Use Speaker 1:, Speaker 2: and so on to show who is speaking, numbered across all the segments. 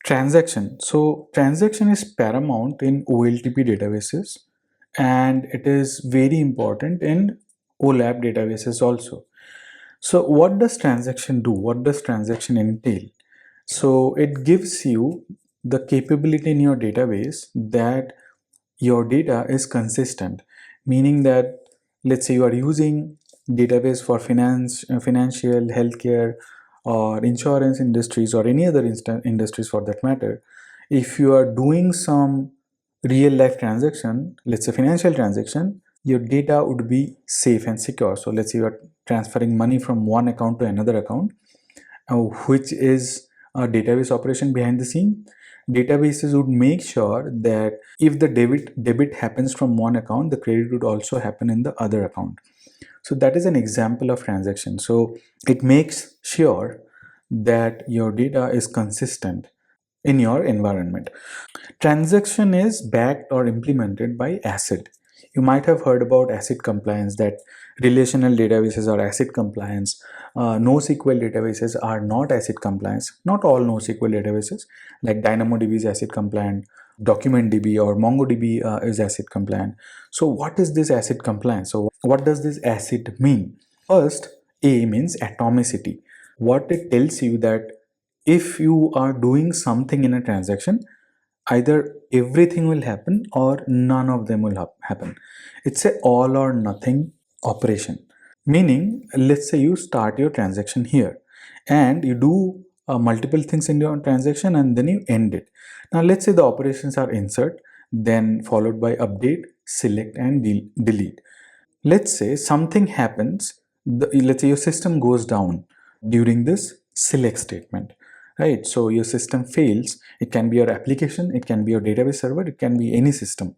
Speaker 1: Transaction. So transaction is paramount in OLTP databases, and it is very important in OLAP databases also. So what does transaction do? What does transaction entail? So it gives you the capability in your database that your data is consistent, meaning that let's say you are using database for financial, healthcare, or insurance industries, or any other industries for that matter. If you are doing some real life transaction, let's say financial transaction, your data would be safe and secure. So let's say you are transferring money from one account to another account, which is a database operation behind the scene. Databases would make sure that if the debit happens from one account, the credit would also happen in the other account. So that is an example of transaction. So it makes sure that your data is consistent in your environment. Transaction is backed or implemented by ACID. You might have heard about ACID compliance, that relational databases are ACID compliance. NoSQL databases are not ACID compliance. Not all NoSQL databases, like DynamoDB is ACID compliant, DocumentDB or MongoDB is ACID compliant. So what is this ACID compliance? So what does this ACID mean? First, A means atomicity. What it tells you that if you are doing something in a transaction, either everything will happen or none of them will happen. It's a all or nothing operation. Meaning, let's say you start your transaction here and you do multiple things in your transaction and then you end it. Now, let's say the operations are insert, then followed by update, select, and delete. Let's say something happens, let's say your system goes down during this select statement, right? So your system fails. It can be your application, it can be your database server, it can be any system.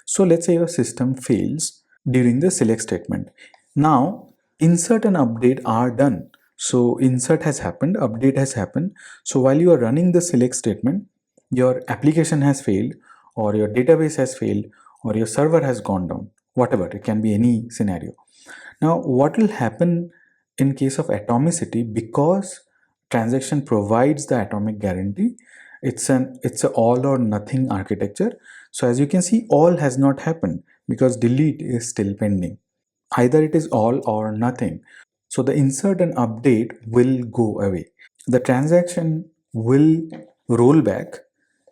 Speaker 1: So let's say your system fails during the select statement. Now insert and update are done. So insert has happened, update has happened. So while you are running the select statement, your application has failed, or your database has failed, or your server has gone down, whatever, it can be any scenario. Now what will happen in case of atomicity? Because transaction provides the atomic guarantee, it's a all or nothing architecture. So as you can see, all has not happened because delete is still pending. Either it is all or nothing. So the insert and update will go away. The transaction will roll back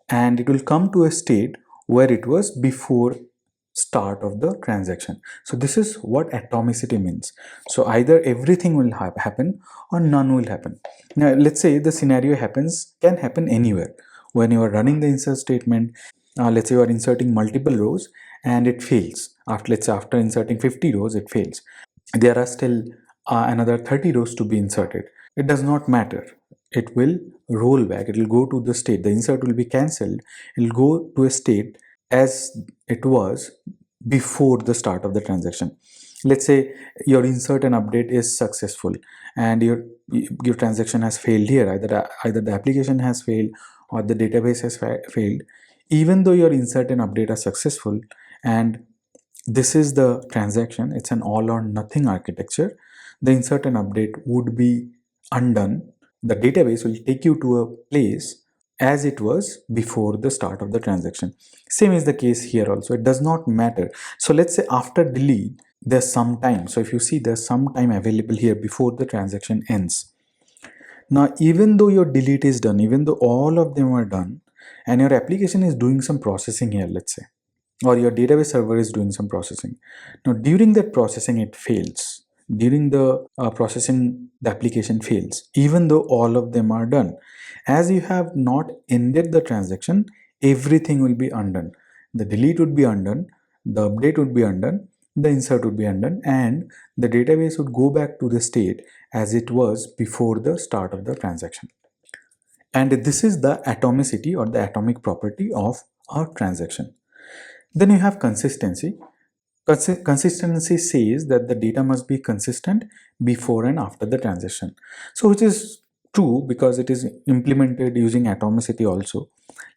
Speaker 1: and it will come to a state where it was before start of the transaction. So this is what atomicity means. So either everything will happen or none will happen. Now let's say the scenario can happen anywhere. When you are running the insert statement, let's say you are inserting multiple rows and it fails. Let's say after inserting 50 rows, it fails. There are still another 30 rows to be inserted. It does not matter. It will roll back. It will go to the state. The insert will be cancelled. It will go to a state as it was before the start of the transaction. Let's say your insert and update is successful and your transaction has failed here. Either the application has failed or the database has failed. Even though your insert and update are successful and this is the transaction, it's an all or nothing architecture, the insert and update would be undone. The database will take you to a place as it was before the start of the transaction. Same is the case here also. It does not matter. So let's say after delete, there's some time. So if you see, there's some time available here before the transaction ends. Now, even though your delete is done, even though all of them are done, and your application is doing some processing here, let's say, or your database server is doing some processing. Now, during that processing, it fails. During the processing, the application fails, even though all of them are done. As you have not ended the transaction, everything will be undone. The delete would be undone, the update would be undone, the insert would be undone, and the database would go back to the state as it was before the start of the transaction. And this is the atomicity or the atomic property of a transaction. Then you have consistency. Consistency says that the data must be consistent before and after the transaction. So which is true because it is implemented using atomicity also.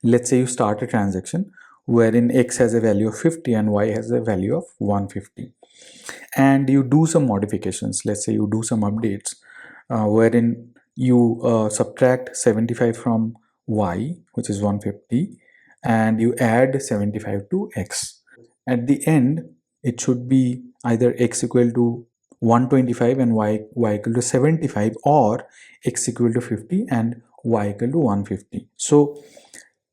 Speaker 1: Let's say you start a transaction wherein X has a value of 50 and Y has a value of 150. And you do some modifications. Let's say you do some updates wherein you subtract 75 from y, which is 150, and you add 75 to x. At the end, it should be either x equal to 125 and y equal to 75, or x equal to 50 and y equal to 150. So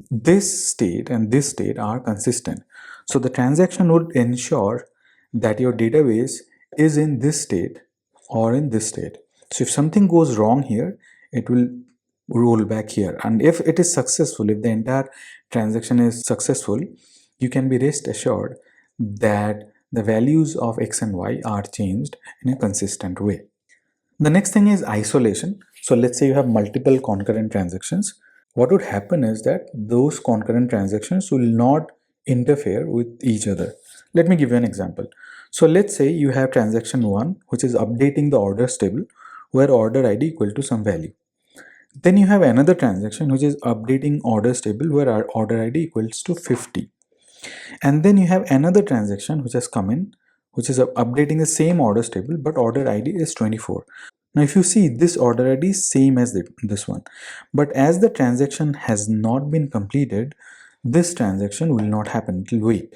Speaker 1: this state and this state are consistent. So the transaction would ensure that your database is in this state or in this state. So if something goes wrong here, it will roll back here. And if it is successful, if the entire transaction is successful, you can be rest assured that the values of x and y are changed in a consistent way. The next thing is isolation. So let's say you have multiple concurrent transactions. What would happen is that those concurrent transactions will not interfere with each other. Let me give you an example. So let's say you have transaction 1, which is updating the orders table where order ID equal to some value. Then you have another transaction which is updating orders table where our order ID equals to 50. And then you have another transaction which has come in, which is updating the same orders table, but order ID is 24. Now, if you see, this order ID is same as this one, but as the transaction has not been completed, this transaction will not happen. It will wait.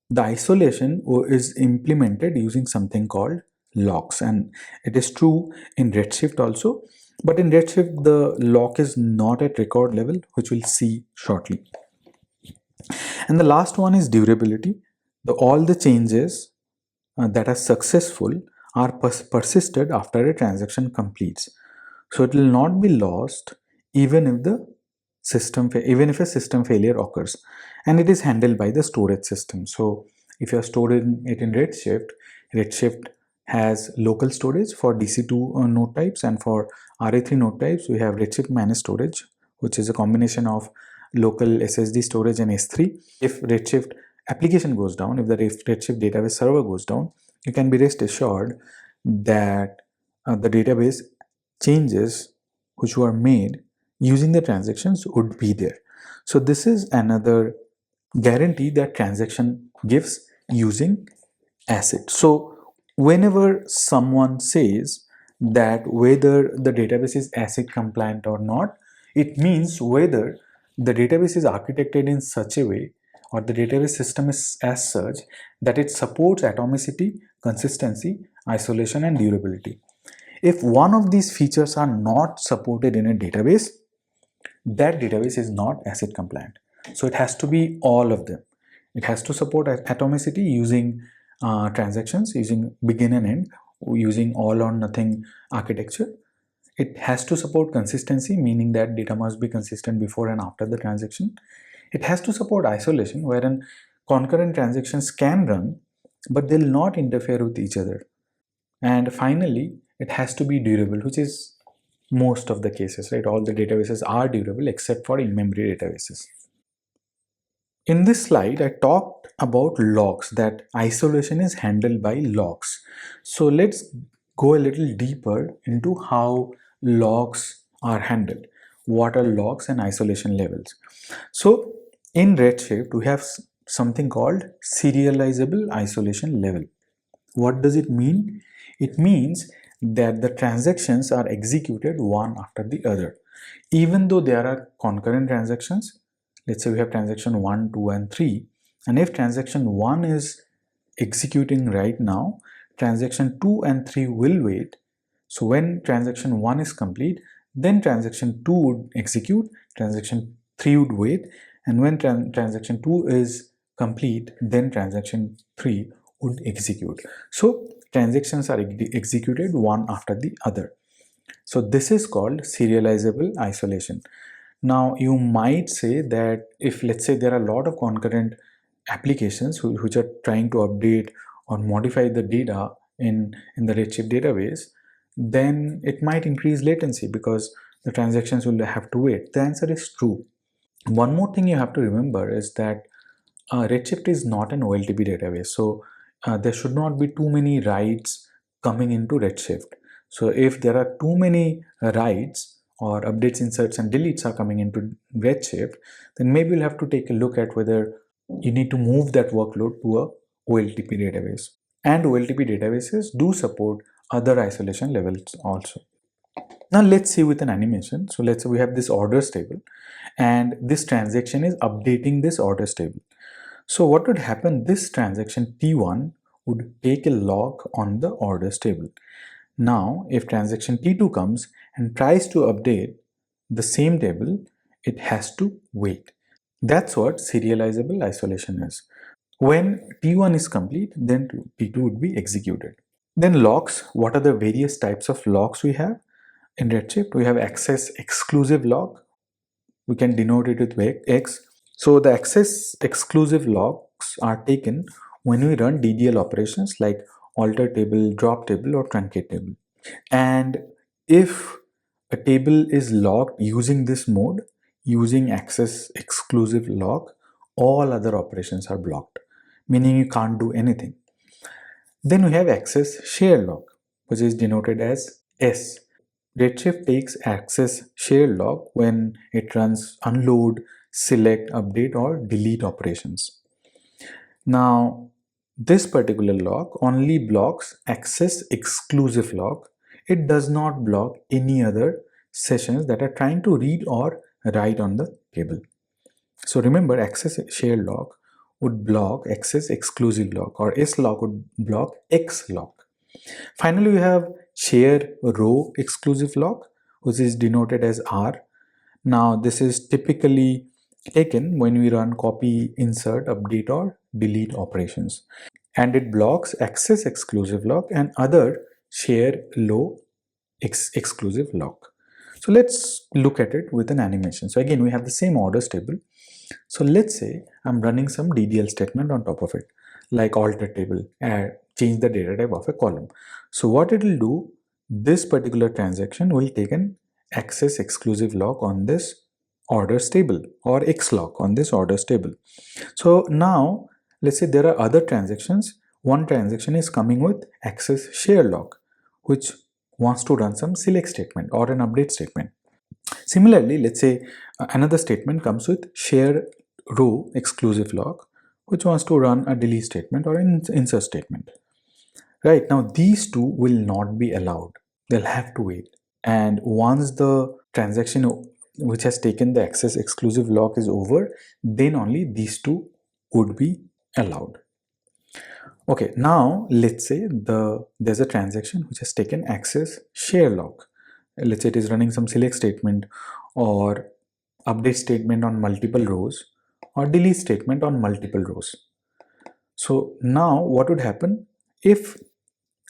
Speaker 1: The isolation is implemented using something called locks, and it is true in Redshift also. But in Redshift, the lock is not at record level, which we'll see shortly. And the last one is durability. All the changes that are successful are persisted after a transaction completes. So it will not be lost even if the even if a system failure occurs, and it is handled by the storage system. So if you are storing it in Redshift has local storage for DC2 node types, and for RA3 node types we have Redshift managed storage, which is a combination of local SSD storage and S3. If Redshift application goes down, if the Redshift database server goes down, you can be rest assured that the database changes which were made using the transactions would be there. So this is another guarantee that transaction gives using ACID. So whenever someone says that whether the database is ACID compliant or not, it means whether the database is architected in such a way, or the database system is as such that it supports atomicity, consistency, isolation, and durability. If one of these features are not supported in a database, that database is not ACID compliant. So it has to be all of them. It has to support atomicity using transactions, using begin and end, using all or nothing architecture. It has to support consistency, meaning that data must be consistent before and after the transaction. It has to support isolation, wherein concurrent transactions can run, but they'll not interfere with each other. And finally, it has to be durable, which is most of the cases, right? All the databases are durable except for in-memory databases. In this slide, I talked about logs, that isolation is handled by logs. So let's go a little deeper into how logs are handled. What are logs and isolation levels? So in Redshift, we have something called serializable isolation level. What does it mean? It means that the transactions are executed one after the other. Even though there are concurrent transactions, let's say we have transaction 1, 2, and 3, and if transaction 1 is executing right now, transaction 2 and 3 will wait. So when transaction 1 is complete, then transaction 2 would execute, transaction 3 would wait, and when transaction 2 is complete, then transaction 3 would execute. So transactions are executed one after the other. So this is called serializable isolation. Now you might say that if, let's say, there are a lot of concurrent applications which are trying to update or modify the data in the Redshift database, then it might increase latency because the transactions will have to wait. The answer is true. One more thing you have to remember is that Redshift is not an OLTP database, so there should not be too many writes coming into Redshift. So if there are too many writes or updates, inserts, and deletes are coming into Redshift, then maybe you'll have to take a look at whether you need to move that workload to a OLTP database. And OLTP databases do support other isolation levels also. Now let's see with an animation. So let's say we have this orders table and this transaction is updating this orders table. So what would happen, this transaction T1 would take a log on the orders table. Now if transaction T2 comes and tries to update the same table, it has to wait. That's what serializable isolation is. When T1 is complete, then T2 would be executed. Then locks, what are the various types of locks we have? In Redshift, we have access exclusive lock. We can denote it with X. So the access exclusive locks are taken when we run DDL operations like alter table, drop table, or truncate table. And if a table is locked using this mode, using access exclusive lock, all other operations are blocked, meaning you can't do anything. Then we have access share lock, which is denoted as S. Redshift takes access share lock when it runs unload, select, update, or delete operations. Now, this particular lock only blocks access exclusive lock. It does not block any other sessions that are trying to read or write on the table. So remember, access share lock would block access exclusive lock, or S lock would block X lock. Finally, we have share row exclusive lock, which is denoted as R. Now, this is typically taken when we run copy, insert, update, or delete operations. And it blocks access exclusive lock and other share low exclusive lock. So let's look at it with an animation. So again, we have the same orders table. So let's say I'm running some DDL statement on top of it, like alter table, and change the data type of a column. So what it will do, this particular transaction will take an access exclusive lock on this orders table, or X lock on this orders table. So now let's say there are other transactions. One transaction is coming with access share lock, which wants to run some select statement or an update statement. Similarly, let's say another statement comes with share row exclusive lock, which wants to run a delete statement or an insert statement. Right, now these two will not be allowed. They'll have to wait. And once the transaction which has taken the access exclusive lock is over, then only these two would be allowed. Okay, now let's say there's a transaction which has taken access share lock. Let's say it is running some select statement or update statement on multiple rows or delete statement on multiple rows. So now what would happen if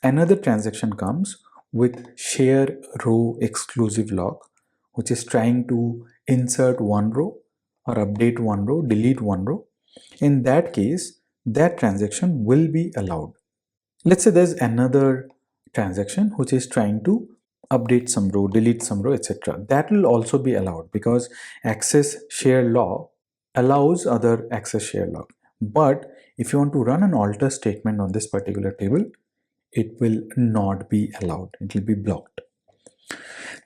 Speaker 1: another transaction comes with share row exclusive lock, which is trying to insert one row or update one row, delete one row. In that case, that transaction will be allowed. Let's say there's another transaction which is trying to update some row, delete some row, etc. That will also be allowed because access share lock allows other access share lock. But if you want to run an alter statement on this particular table, it will not be allowed. It will be blocked.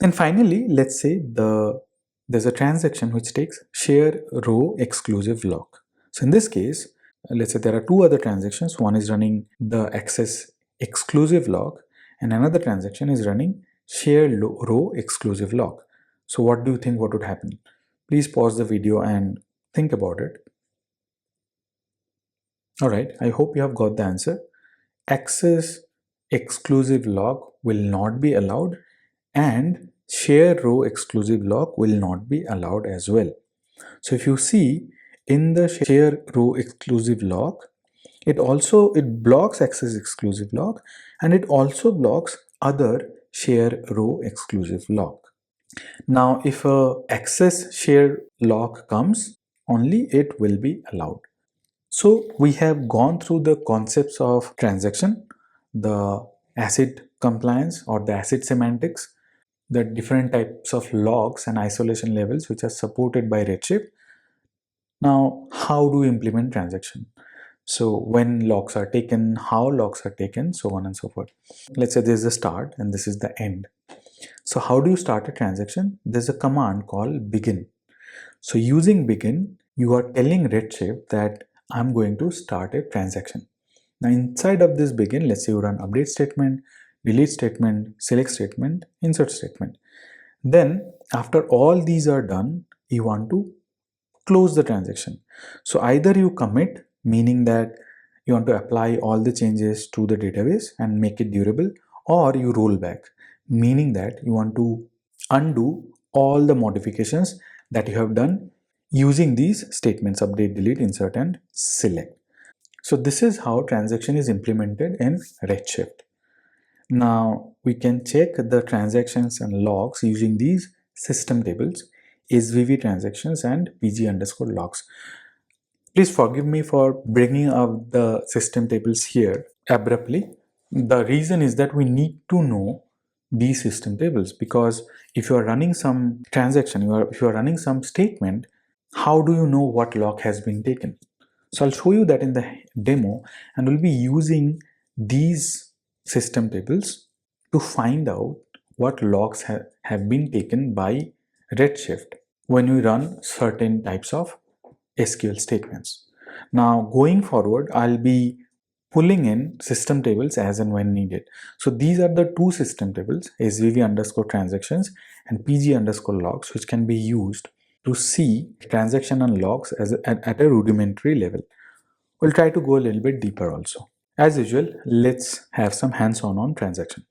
Speaker 1: Then finally, let's say there's a transaction which takes share row exclusive lock. So in this case, let's say there are two other transactions. One is running the access exclusive lock and another transaction is running share row exclusive lock. So what do you think what would happen? Please pause the video and think about it. All right, I hope you have got the answer. Access exclusive lock will not be allowed and share row exclusive lock will not be allowed as well. So if you see in the share row exclusive lock, it blocks access exclusive lock and it also blocks other share row exclusive lock. Now if a access share lock comes, only it will be allowed. So we have gone through the concepts of transaction, the ACID compliance or the ACID semantics, the different types of logs and isolation levels which are supported by Redshift. Now, how do we implement transaction? So when logs are taken, how logs are taken, so on and so forth. Let's say this is the start and this is the end. So how do you start a transaction? There's a command called begin. So using begin, you are telling Redshift that I'm going to start a transaction. Now inside of this begin, let's say you run update statement, delete statement, select statement, insert statement. Then after all these are done, you want to close the transaction. So either you commit, meaning that you want to apply all the changes to the database and make it durable, or you roll back, meaning that you want to undo all the modifications that you have done using these statements: update, delete, insert, and select. So this is how transaction is implemented in Redshift. Now we can check the transactions and logs using these system tables, SVV transactions and PG underscore logs. Please forgive me for bringing up the system tables here abruptly. The reason is that we need to know these system tables, because if you are running some transaction, if you are running some statement, how do you know what log has been taken? So I'll show you that in the demo, and we'll be using these system tables to find out what logs have been taken by Redshift when we run certain types of SQL statements. Now going forward, I'll be pulling in system tables as and when needed. So these are the two system tables, SVV underscore transactions and PG underscore logs, which can be used to see transaction and logs at a rudimentary level. We'll try to go a little bit deeper also. As usual, let's have some hands-on on transaction.